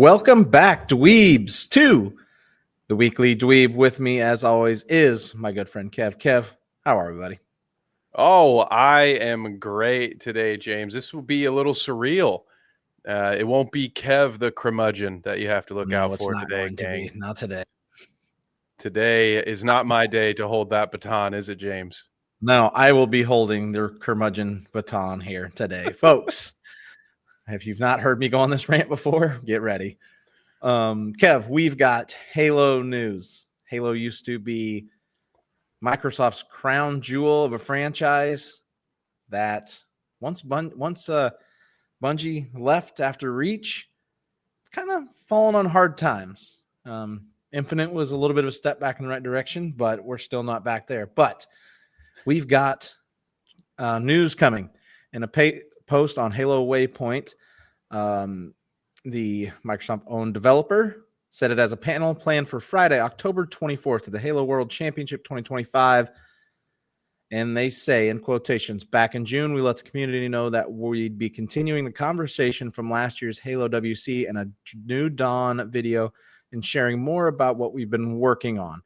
Welcome back, dweebs, to the Weekly Dweeb. With me, as always, is my good friend Kev. Kev, how are we, buddy? Oh, I am great today, James. This will be a little surreal. It won't be Kev the curmudgeon that you have to look out It's for not today, going to be. gang. Not today. Today is not my day to hold that baton, is it, James? No, I will be holding the curmudgeon baton here today, folks. If you've not heard me go on this rant before, get ready. Kev, we've got Halo news. Halo used to be Microsoft's crown jewel of a franchise that once Bungie left after Reach, it's kind of fallen on hard times. Infinite was a little bit of a step back in the right direction, but we're still not back there. But we've got news coming in a post on Halo Waypoint. The Microsoft-owned developer said it as a panel planned for Friday, October 24th at the Halo World Championship 2025. And they say, in quotations, back in June, we let the community know that we'd be continuing the conversation from last year's Halo WC and a New Dawn video and sharing more about what we've been working on.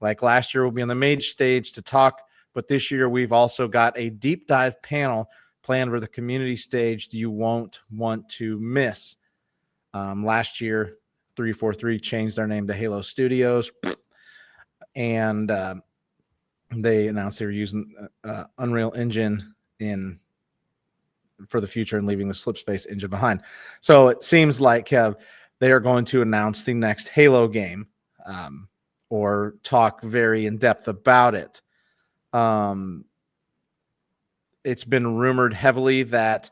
Like last year, we'll be on the main stage to talk, but this year we've also got a deep dive panel planned for the community stage you won't want to miss. Last year, 343 changed their name to Halo Studios, and they announced they were using Unreal Engine for the future and leaving the Slipspace engine behind. So it seems like they are going to announce the next Halo game or talk very in depth about it. It's been rumored heavily that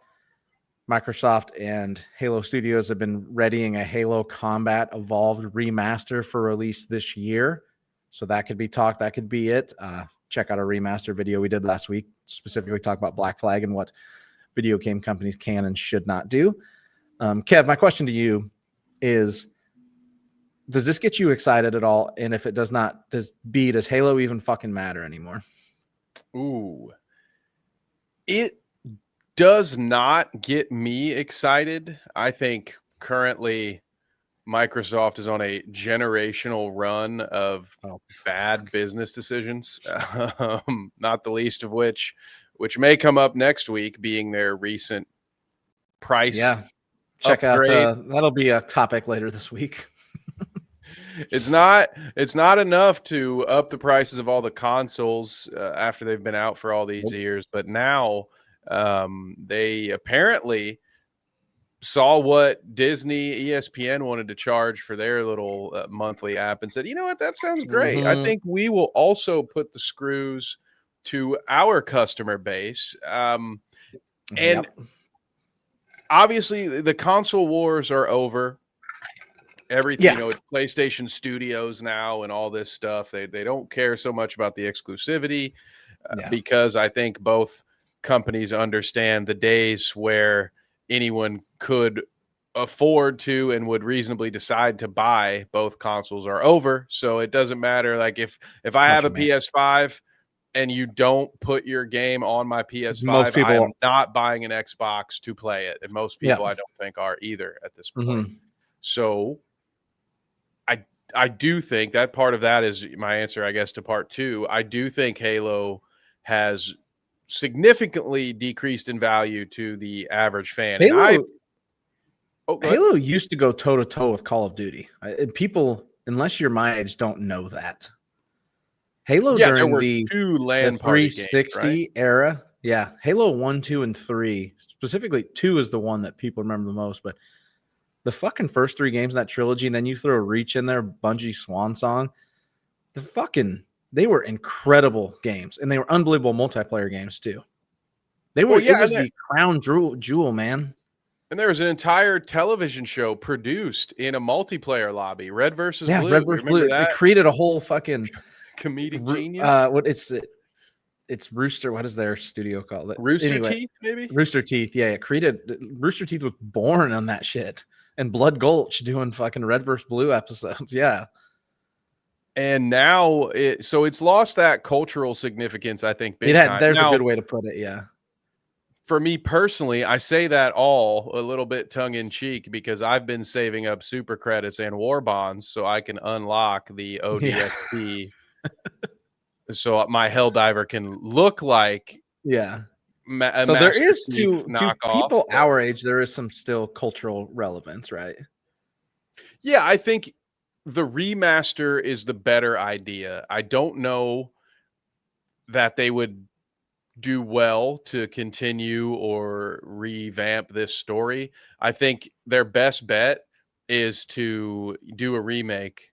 Microsoft and Halo Studios have been readying a Halo Combat Evolved remaster for release this year. So that could be talked. That could be it. Check out our remaster video we did last week, specifically talk about Black Flag and what video game companies can and should not do. Kev, my question to you is, does this get you excited at all? And if it does not, does Halo even fucking matter anymore? Ooh. It does not get me excited. I think currently Microsoft is on a generational run of bad business decisions, not the least of which may come up next week, being their recent price. Yeah, check upgrade. out that'll be a topic later this week. It's not enough to up the prices of all the consoles after they've been out for all these years, but now they apparently saw what Disney, ESPN wanted to charge for their little monthly app and said, you know what, that sounds great. I think we will also put the screws to our customer base. And obviously the console wars are over. Everything, it's PlayStation Studios now and all this stuff. They don't care so much about the exclusivity because I think both companies understand the days where anyone could afford to and would reasonably decide to buy both consoles are over. So it doesn't matter. Like if I have a PS5 and you don't put your game on my PS5, I am not buying an Xbox to play it. And most people I don't think are either at this point. So I do think that part of that is my answer, I guess, to part two. I do think Halo has significantly decreased in value to the average fan. Halo used to go toe-to-toe with Call of Duty. And people, unless you're my age, don't know that. Halo during the 360 era. Yeah, Halo 1, 2, and 3. Specifically, 2 is the one that people remember the most, but the fucking first 3 games in that trilogy, and then you throw Reach in there, Bungie Swan Song. They were incredible games, and they were unbelievable multiplayer games too. It was the crown jewel, man. And there was an entire television show produced in a multiplayer lobby, Red versus Blue. Red versus Blue. They created a whole fucking comedic genius. It's Rooster. What is their studio called? Rooster Teeth, maybe? Rooster Teeth. Yeah, it created Rooster Teeth was born on that shit. And Blood Gulch doing fucking Red vs. Blue episodes. Yeah. And now it's lost that cultural significance, I think. There's a good way to put it. Yeah. for me personally, I say that all a little bit tongue in cheek because I've been saving up super credits and war bonds so I can unlock the Yeah. ODST so my Helldiver can look like Yeah. a So there Master is Chief to knockoff. people our age, there is some still cultural relevance, right? Yeah, I think the remaster is the better idea. I don't know that they would do well to continue or revamp this story. I think their best bet is to do a remake,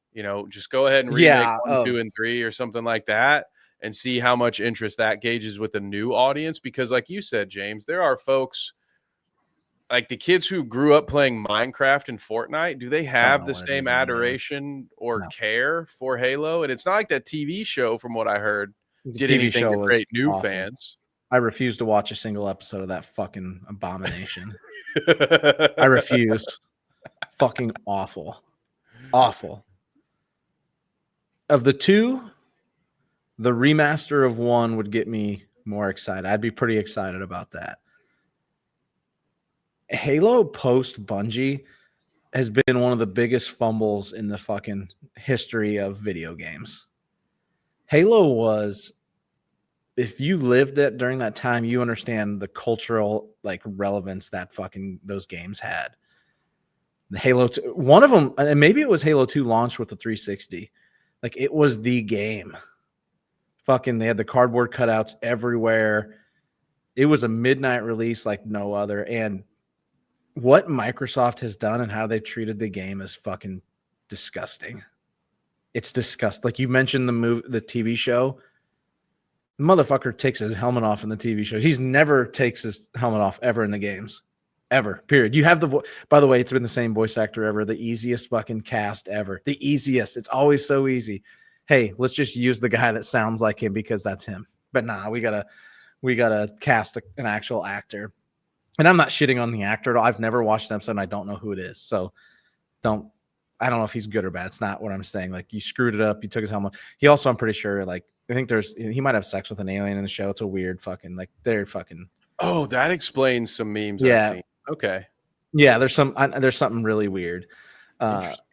just go ahead and remake Yeah, 1, 2, of and 3 or something like that and see how much interest that gauges with a new audience because like you said, James, there are folks like the kids who grew up playing Minecraft and Fortnite, do they don't have know the what it same even is. adoration or No. care for Halo? And it's not like that TV show, from what I heard, The did TV anything show to was create new awful. fans. I refuse to watch a single episode of that fucking abomination. I refuse. Fucking awful. Awful. Of the two, the remaster of one would get me more excited. I'd be pretty excited about that. Halo post Bungie has been one of the biggest fumbles in the fucking history of video games. Halo was, if you lived it during that time, you understand the cultural like relevance that fucking those games had. The Halo 2, one of them, and maybe it was Halo 2 launched with the 360. Like it was the game. Fucking, they had the cardboard cutouts everywhere. It was a midnight release like no other. And what Microsoft has done and how they've treated the game is fucking disgusting. It's disgusting. Like you mentioned the TV show. The motherfucker takes his helmet off in the TV show. He's never takes his helmet off ever in the games. Ever. Period. You have the by the way, it's been the same voice actor ever. The easiest fucking cast ever. The easiest. It's always so easy. Hey, let's just use the guy that sounds like him because that's him. But nah, we gotta cast an actual actor. And I'm not shitting on the actor at all. I've never watched an episode and I don't know who it is. So I don't know if he's good or bad. It's not what I'm saying. Like you screwed it up. You took his helmet. He also, I'm pretty sure, like I think he might have sex with an alien in the show. It's a weird fucking like they're fucking. Oh, that explains some memes I've Yeah. seen. Okay. Yeah, there's something really weird. Interesting.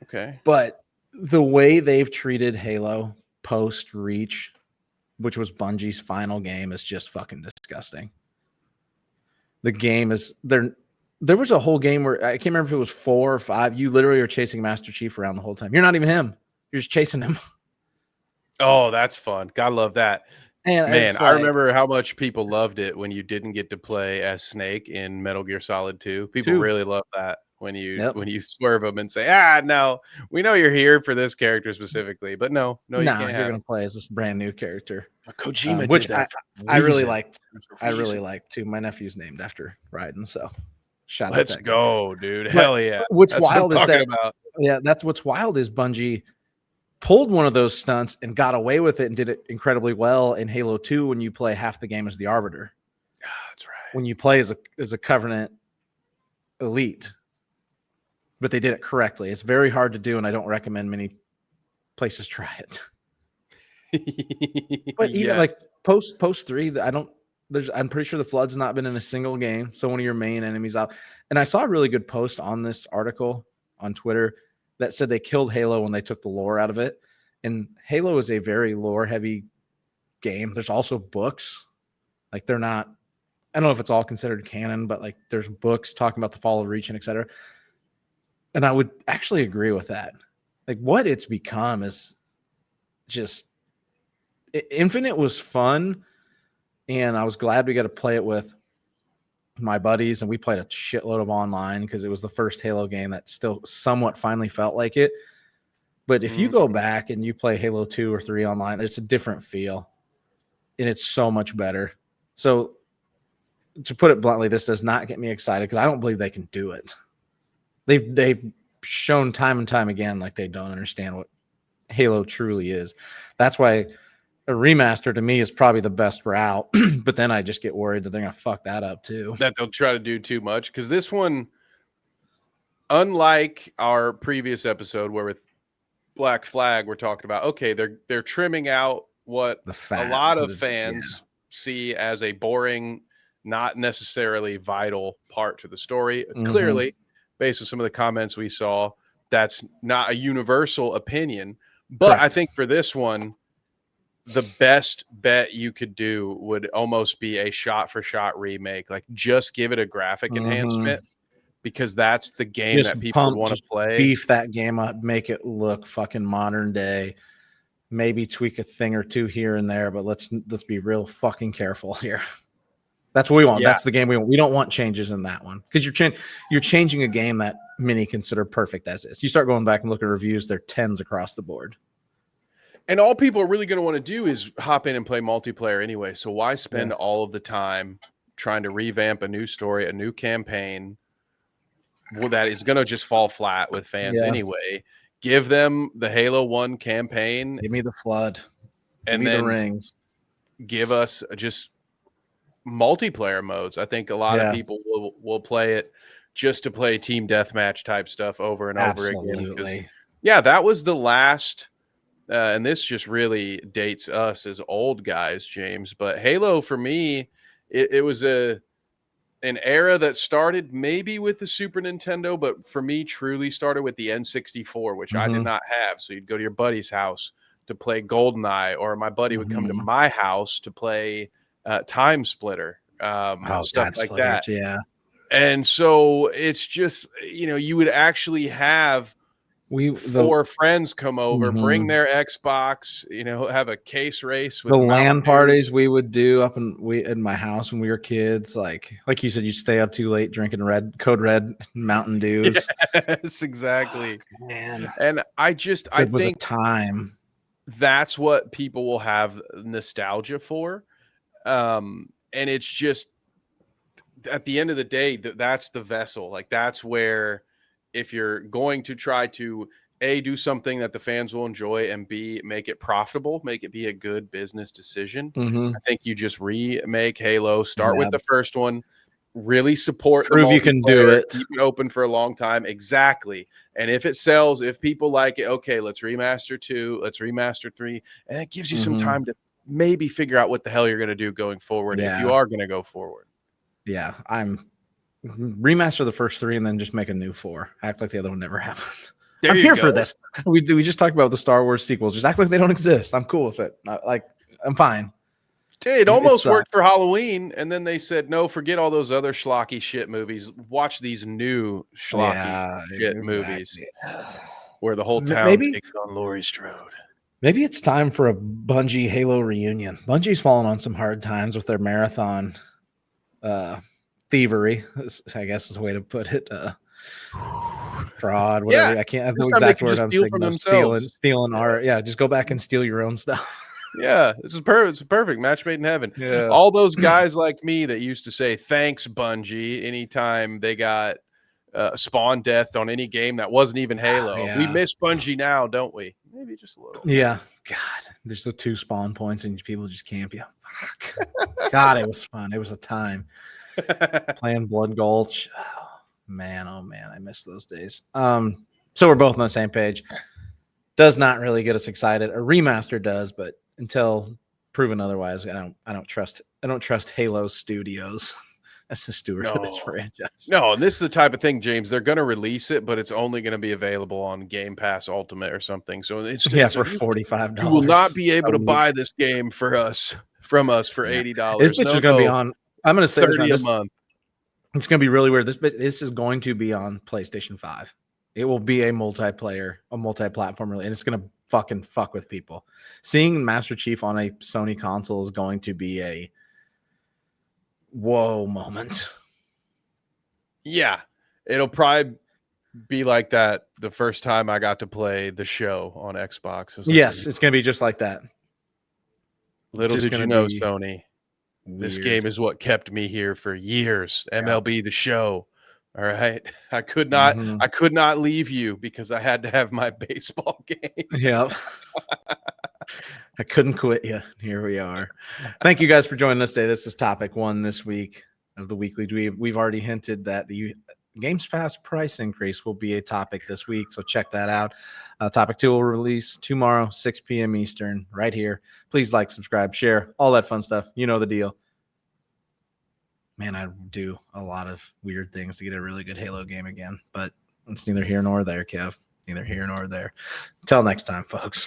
Okay. But the way they've treated Halo post Reach, which was Bungie's final game, is just fucking disgusting. The game is there was a whole game where I can't remember if it was 4 or 5. You literally are chasing Master Chief around the whole time. You're not even him. You're just chasing him. Oh, that's fun. Gotta love that. And Man, it's I like remember how much people loved it when you didn't get to play as Snake in Metal Gear Solid 2. People 2. really love that when you Yep. when you swerve them and say, no, we know you're here for this character specifically, but no, you Nah, can't you're have gonna play as this brand new character, it. Kojima which did that for a I really reason. liked. There's a I really reason. liked too. My nephew's named after Raiden, so shout out Let's that guy. go, dude. But Hell yeah. what's That's what I'm wild is talking that about. that's what's wild is Bungie pulled one of those stunts and got away with it and did it incredibly well in Halo 2 when you play half the game as the Arbiter. That's right. When you play as a Covenant elite. But they did it correctly. It's very hard to do, and I don't recommend many places try it. But even like post 3, I'm pretty sure the Flood's not been in a single game. So one of your main enemies out. And I saw a really good post on this article on Twitter that said they killed Halo when they took the lore out of it. And Halo is a very lore heavy game. There's also books. Like they're not, I don't know if it's all considered canon, but like there's books talking about the fall of Reach and etc. And I would actually agree with that. Like what it's become is just Infinite was fun, and I was glad we got to play it with my buddies, and we played a shitload of online because it was the first Halo game that still somewhat finally felt like it. But if you go back and you play Halo 2 or 3 online, it's a different feel, and it's so much better. So to put it bluntly, this does not get me excited because I don't believe they can do it. They've shown time and time again like they don't understand what Halo truly is. That's why a remaster to me is probably the best route, but then I just get worried that they're going to fuck that up too. That they'll try to do too much because this one, unlike our previous episode where with Black Flag we're talking about, okay, they're trimming out what a lot of fans see as a boring not necessarily vital part to the story. Clearly, based on some of the comments we saw, that's not a universal opinion. But I think for this one, the best bet you could do would almost be a shot-for-shot remake. Like, just give it a graphic enhancement, because that's the game that people would want to play. Beef that game up, make it look fucking modern day. Maybe tweak a thing or two here and there, but let's be real fucking careful here. That's what we want. That's the game we want. We don't want changes in that one, because you're changing a game that many consider perfect as is. You start going back and look at reviews, they're 10s across the board. And all people are really going to want to do is hop in and play multiplayer anyway. So why spend all of the time trying to revamp a new story, a new campaign? Well, that is going to just fall flat with fans anyway. Give them the Halo 1 campaign. Give me the flood. And then the rings. Give us just multiplayer modes. I think a lot of people will play it just to play team deathmatch type stuff over and over again. Yeah, that was the last, and this just really dates us as old guys, James. But Halo, for me, it was an era that started maybe with the Super Nintendo, but for me, truly started with the N64, which I did not have. So you'd go to your buddy's house to play GoldenEye, or my buddy would come to my house to play Time Splitter, stuff like that. Yeah. And so it's just, you would actually have four friends come over, bring their Xbox, have a case race with the LAN parties we would do up in my house when we were kids. Like you said, you stay up too late drinking Code Red Mountain Dews. Yes, exactly. Oh, man. And I think was a time. That's what people will have nostalgia for. And it's just, at the end of the day, that's the vessel. Like, that's where, if you're going to try to A, do something that the fans will enjoy, and B, make it profitable, make it be a good business decision, I think you just remake Halo, start with the first one, really support the prove you can do it, keep it open for a long time. Exactly. And if it sells, if people like it, okay, let's remaster 2, let's remaster 3, and it gives you some time to maybe figure out what the hell you're going to do going forward, if you are going to go forward. Yeah, remaster the first 3 and then just make a new 4. Act like the other one never happened. I'm here for this. We just talked about the Star Wars sequels. Just act like they don't exist. I'm cool with it. I'm fine. It almost worked for Halloween, and then they said, no, forget all those other schlocky shit movies. Watch these new schlocky shit movies where the whole town takes on Laurie Strode. Maybe it's time for a Bungie Halo reunion. Bungie's fallen on some hard times with their marathon thievery, I guess is a way to put it. Fraud, whatever. I can't have the exact word I'm thinking of. Stealing art. Yeah, just go back and steal your own stuff. Yeah, this is perfect. It's a perfect match made in heaven. Yeah. All those guys like me that used to say thanks, Bungie, anytime they got spawn death on any game that wasn't even Halo. Yeah. We miss Bungie now, don't we? Maybe just a little. Yeah. God, there's the 2 spawn points and people just camp you. Fuck. God, it was fun. It was a time playing Blood Gulch. Oh man, I miss those days. So we're both on the same page. Does not really get us excited. A remaster does, but until proven otherwise, I don't trust Halo Studios as the steward of this franchise. No, and this is the type of thing, James. They're going to release it, but it's only going to be available on Game Pass Ultimate or something. So it's for $45. You will not be able to buy this game from us for $80. This bitch is going to be on. I'm going to say $30 a month. It's going to be really weird. This is going to be on PlayStation 5. It will be a multi-platform, really, and it's going to fucking fuck with people. Seeing Master Chief on a Sony console is going to be a whoa moment. Yeah, it'll probably be like that the first time I got to play The Show on Xbox. Yes, it's going to be just like that. Little did you know, Sony, this game is what kept me here for years. MLB The Show. All right. I could not leave you because I had to have my baseball game. Yeah. I couldn't quit you. Here we are. Thank you guys for joining us today. This is topic 1 this week of the Weekly Dweeb. We've already hinted that the Games Pass price increase will be a topic this week, so check that out. Topic 2 will release tomorrow, 6 p.m. Eastern, right here. Please like, subscribe, share, all that fun stuff. You know the deal. man, I do a lot of weird things to get a really good Halo game again, but it's neither here nor there, Kev. Neither here nor there. Till next time, folks.